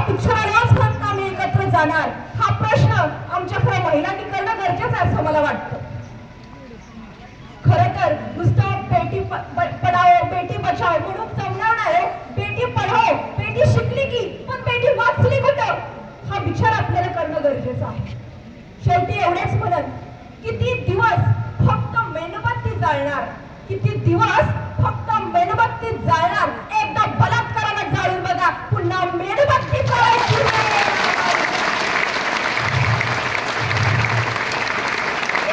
पिक्चरालाच म्हणता मी एकत्र जाणार, हा प्रश्न आमच्या खरं महिलांनी करणं गरजेचं आहे असं मला वाटतं. खरं तर नुसतं बेटी पढाओ बेटी बचाओ म्हणून जमणार आहे. बेटी पढाओ बेटी शिकली की, पण बेटी वाचली कुठं, हा विचार आपल्याला करणं गरजेचं आहे. शेवटी एवढेच म्हणत, किती दिवस फक्त मेणबत्ती जाळणार, किती दिवस फक्त मेणबत्ती जाळणार. एकदा बलात्काराला जाळून बघा, पुन्हा मेणबत्ती जाळायची नाही.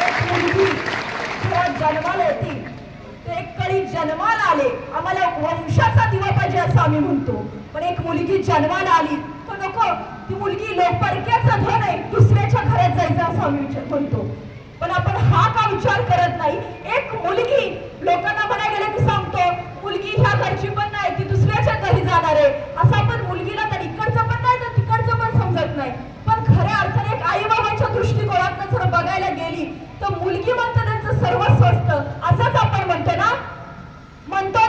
एक मुलगी जेव्हा जन्माला येते, ते एक कळी जन्माला आले, आम्हाला वंशाचा दिवा पाहिजे असं आम्ही म्हणतो. पण एक मुलगी जन्माला आली तर नको, ती मुलगी परक्याचं धन आहे, दुसऱ्याच्या घरात जायचं असं आम्ही म्हणतो. पण आपण हा का विचार करत नाही, एक मुलगी लोकांना म्हणाय गेलं की सांगतो मुलगी ह्या घरची पण नाही, ती दुसऱ्याच्या घरी जाणार आहे असं. आपण मुलगीला तर इकडचं पण नाही तर तिकडचं पण समजत नाही. पण खऱ्या अर्थाने एक आई बाबाच्या दृष्टिकोनातून जर बघायला गेली तर मुलगी म्हणतं त्यांचं सर्वस्व असतं, असंच आपण म्हणतो ना, म्हणतो